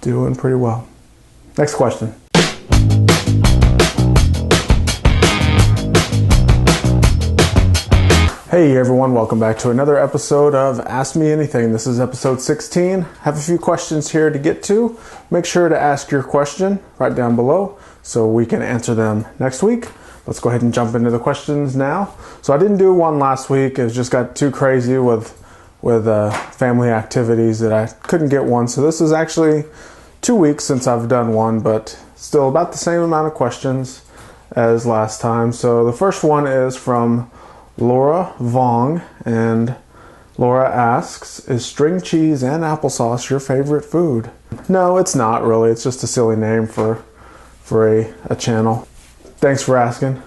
Doing pretty well. Next question. Hey everyone, welcome back to another episode of Ask Me Anything. This is episode 16. Have a few questions here to get to. Make sure to ask your question right down below so we can answer them next week. Let's go ahead and jump into the questions now. So I didn't do one last week. It just got too crazy with family activities that I couldn't get one. So this is actually 2 weeks since I've done one, but still about the same amount of questions as last time. So the first one is from Laura Vong, and Laura asks, is string cheese and applesauce your favorite food? No, it's not really. It's just a silly name for a channel. Thanks for asking.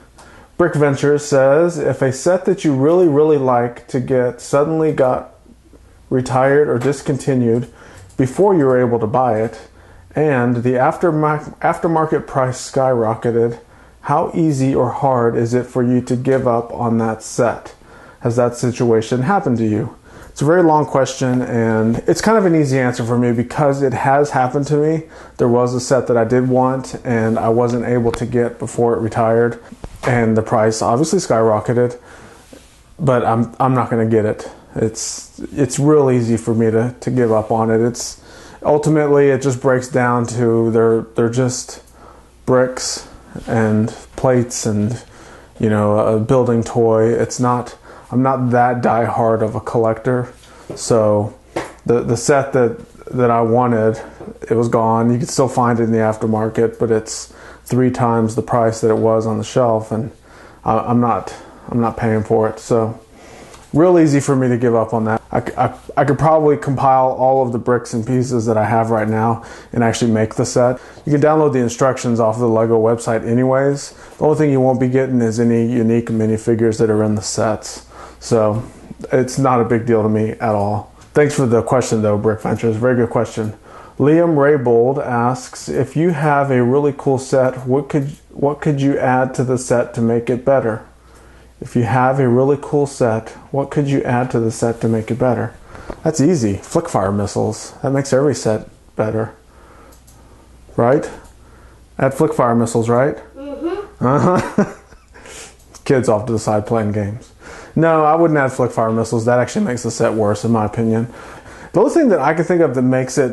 Brick Ventures says, if a set that you really like to get suddenly got retired or discontinued before you were able to buy it, and the aftermarket price skyrocketed, how easy or hard is it for you to give up on that set? Has that situation happened to you? It's a very long question, and it's kind of an easy answer for me because it has happened to me. There was a set that I did want and I wasn't able to get before it retired, and the price obviously skyrocketed, but I'm not going to get it. It's real easy for me to give up on it. It's ultimately, it just breaks down to they're just bricks and plates and, you know, a building toy. I'm not that die-hard of a collector. So the set that I wanted, it was gone. You can still find it in the aftermarket, but it's 3 times the price that it was on the shelf, and I'm not paying for it. So real easy for me to give up on that. I could probably compile all of the bricks and pieces that I have right now and actually make the set. You can download the instructions off the Lego website anyways. The only thing you won't be getting is any unique minifigures that are in the sets. So it's not a big deal to me at all. Thanks for the question though, Brick Ventures. Very good question. Liam Raybold asks, if you have a really cool set, what could you add to the set to make it better? If you have a really cool set, what could you add to the set to make it better? That's easy. Flick fire missiles. That makes every set better. Right? Add flick fire missiles, right? Mm-hmm. Uh-huh. Kids off to the side playing games. No, I wouldn't add flick fire missiles. That actually makes the set worse, in my opinion. The only thing that I can think of that makes it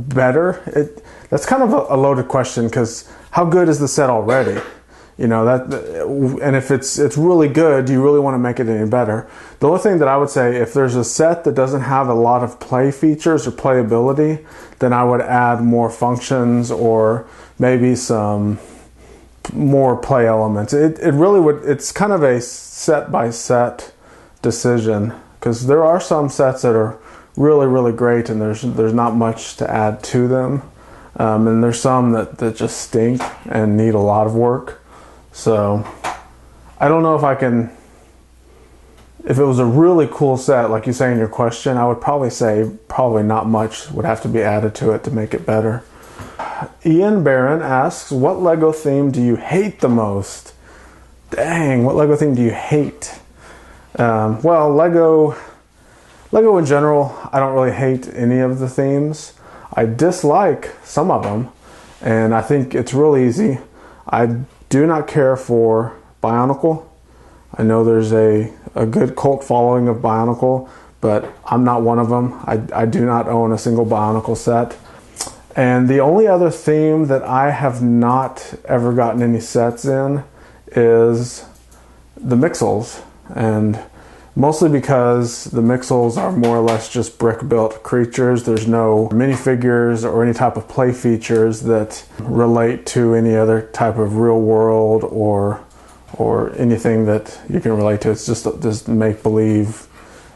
better, that's kind of a loaded question, because how good is the set already? You know, and if it's really good, do you really want to make it any better? The only thing that I would say, if there's a set that doesn't have a lot of play features or playability, then I would add more functions or maybe some more play elements. It really would, it's kind of a set by set decision, because there are some sets that are really great and there's not much to add to them. And there's some that just stink and need a lot of work. So I don't know if it was a really cool set, like you say in your question, I would probably say not much would have to be added to it to make it better. Ian Barron asks, what Lego theme do you hate the most? Dang, what Lego theme do you hate? Well, Lego in general, I don't really hate any of the themes. I dislike some of them, and I think it's real easy. I do not care for Bionicle. I know there's a good cult following of Bionicle, but I'm not one of them. I do not own a single Bionicle set. And the only other theme that I have not ever gotten any sets in is the Mixels. And mostly because the Mixels are more or less just brick-built creatures. There's no minifigures or any type of play features that relate to any other type of real world or anything that you can relate to. It's just make-believe,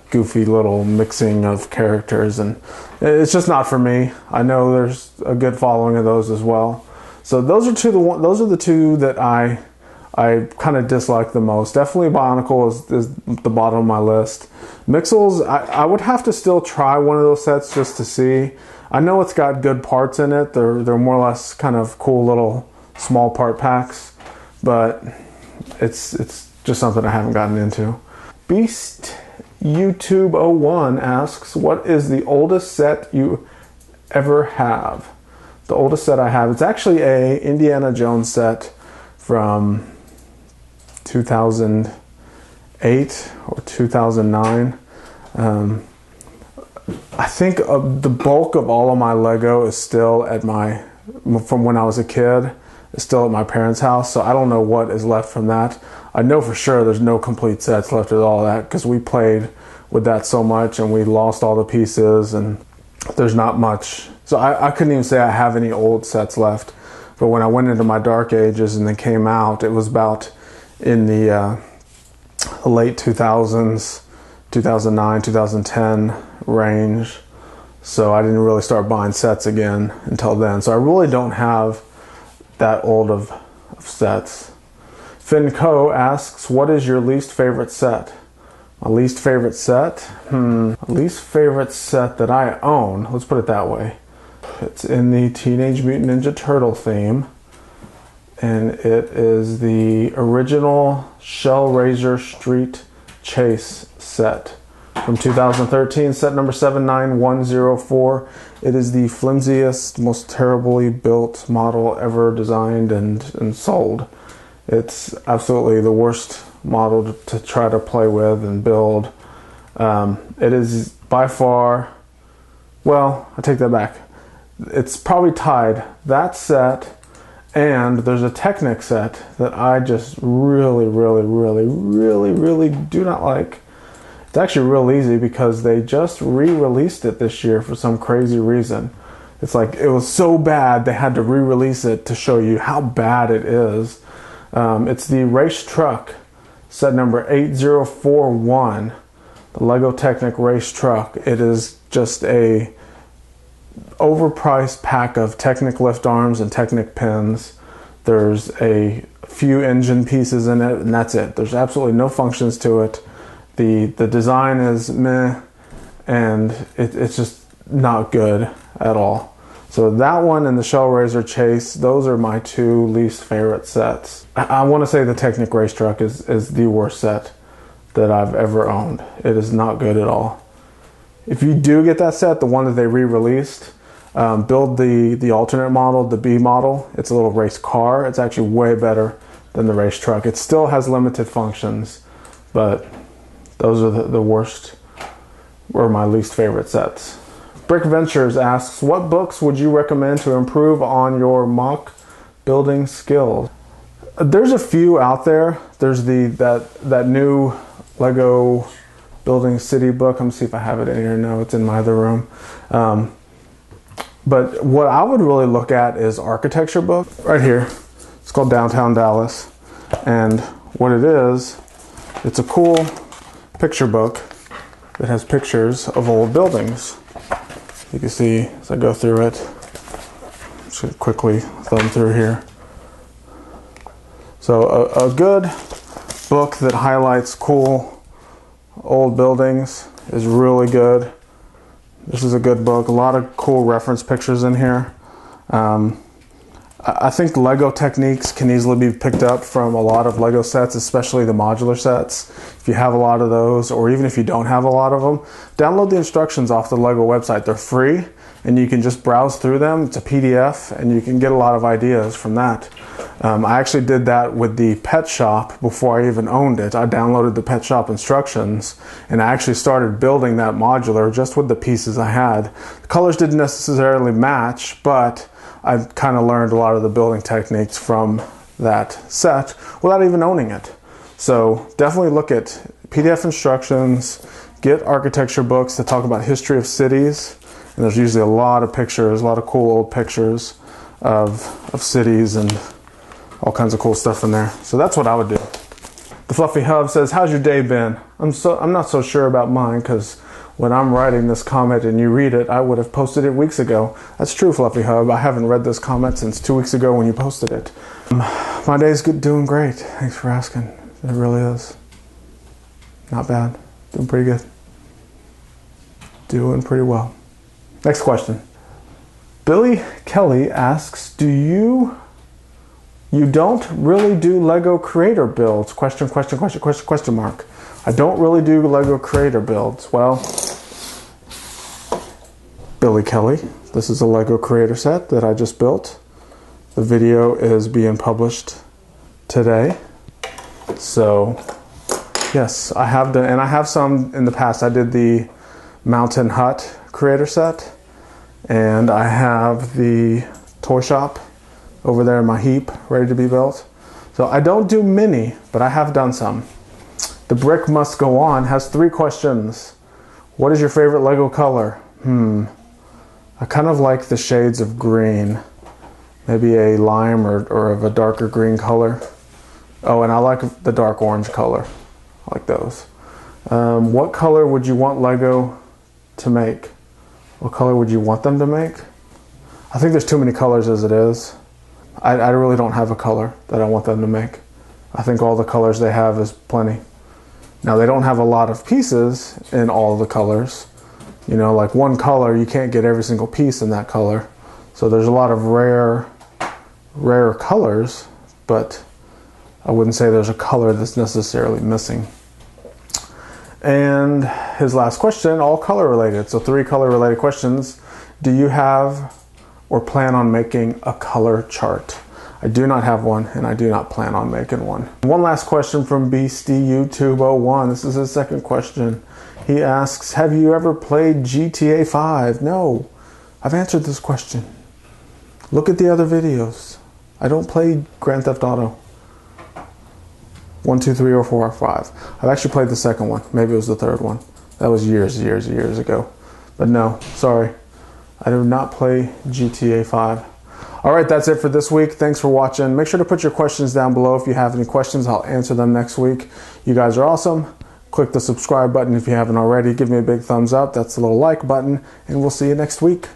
goofy little mixing of characters, and it's just not for me. I know there's a good following of those as well. So those are the two that I kind of dislike the most. Definitely Bionicle is the bottom of my list. Mixels, I would have to still try one of those sets just to see. I know it's got good parts in it. They're more or less kind of cool little small part packs, but it's just something I haven't gotten into. Beast YouTube 01 asks, what is the oldest set you ever have? The oldest set I have, it's actually a Indiana Jones set from 2008 or 2009. I think the bulk of all of my Lego is still at from when I was a kid, is still at my parents' house, so I don't know what is left from that. I know for sure there's no complete sets left of all that, because we played with that so much and we lost all the pieces, and there's not much. So I couldn't even say I have any old sets left. But when I went into my dark ages and then came out, it was about in the late 2000s, 2009, 2010 range. So I didn't really start buying sets again until then. So I really don't have that old of sets. Finco asks, what is your least favorite set? My least favorite set? Least favorite set that I own, let's put it that way. It's in the Teenage Mutant Ninja Turtle theme. And it is the original Shellraiser Street Chase set from 2013, set number 79104. It is the flimsiest, most terribly built model ever designed and sold. It's absolutely the worst model to try to play with and build. It is by far, well, I take that back. It's probably tied, that set, and there's a Technic set that I just really do not like. It's actually real easy because they just re-released it this year for some crazy reason. It's like it was so bad they had to re-release it to show you how bad it is. It's the Race Truck set number 8041, the Lego Technic Race Truck. It is just a overpriced pack of Technic lift arms and Technic pins. There's a few engine pieces in it, and that's it. There's absolutely no functions to it. The design is meh, and it's just not good at all. So that one and the Shellraiser Chase, those are my two least favorite sets. I want to say the Technic Race Truck is the worst set that I've ever owned. It is not good at all. If you do get that set, the one that they re-released, build the alternate model, the B model. It's a little race car. It's actually way better than the race truck. It still has limited functions, but those are the worst, or my least favorite sets. Brick Ventures asks, what books would you recommend to improve on your MOC building skills? There's a few out there. There's that new Lego Building City book. I'm gonna see if I have it in here. No, it's in my other room. But what I would really look at is architecture book right here. It's called Downtown Dallas. And what it is, it's a cool picture book that has pictures of old buildings. You can see as I go through it. Should quickly thumb through here. So a good book that highlights cool old buildings is really good. This is a good book. A lot of cool reference pictures in here. I think Lego techniques can easily be picked up from a lot of Lego sets, especially the modular sets. If you have a lot of those, or even if you don't have a lot of them, download the instructions off the Lego website. They're free, and you can just browse through them. It's a PDF, and you can get a lot of ideas from that. I actually did that with the pet shop before I even owned it. I downloaded the pet shop instructions, and I actually started building that modular just with the pieces I had. The colors didn't necessarily match, but I kind of learned a lot of the building techniques from that set without even owning it. So definitely look at PDF instructions, get architecture books that talk about history of cities, and there's usually a lot of pictures, a lot of cool old pictures of cities and all kinds of cool stuff in there. So that's what I would do. The Fluffy Hub says, how's your day been? I'm not so sure about mine, because when I'm writing this comment and you read it, I would have posted it weeks ago. That's true, Fluffy Hub. I haven't read this comment since 2 weeks ago when you posted it. My day's doing great. Thanks for asking. It really is. Not bad. Doing pretty good. Doing pretty well. Next question. Billy Kelly asks, you don't really do Lego creator builds? Question mark. I don't really do Lego creator builds. Well, Billy Kelly, This is a Lego creator set that I just built. The video is being published today. So yes, I have done, and I have some in the past. I did the Mountain Hut creator set, and I have the toy shop over there in my heap ready to be built. So I don't do many, but I have done some. The Brick Must Go On has 3 questions. What is your favorite Lego color? I kind of like the shades of green. Maybe a lime or of a darker green color. Oh, and I like the dark orange color. I like those. What color would you want Lego to make? What color would you want them to make? I think there's too many colors as it is. I really don't have a color that I want them to make. I think all the colors they have is plenty. Now, they don't have a lot of pieces in all the colors. You know, like one color, you can't get every single piece in that color. So there's a lot of rare colors, but I wouldn't say there's a color that's necessarily missing. And his last question, all color related. So 3 color related questions. Do you have or plan on making a color chart? I do not have one, and I do not plan on making one. One last question from Beastie YouTube 01. This is his second question. He asks, have you ever played GTA 5? No, I've answered this question. Look at the other videos. I don't play Grand Theft Auto 1, 2, 3, or 4, or 5. I've actually played the second one. Maybe it was the third one. That was years ago. But no, sorry. I do not play GTA 5. All right, that's it for this week. Thanks for watching. Make sure to put your questions down below. If you have any questions, I'll answer them next week. You guys are awesome. Click the subscribe button if you haven't already. Give me a big thumbs up. That's the little like button. And we'll see you next week.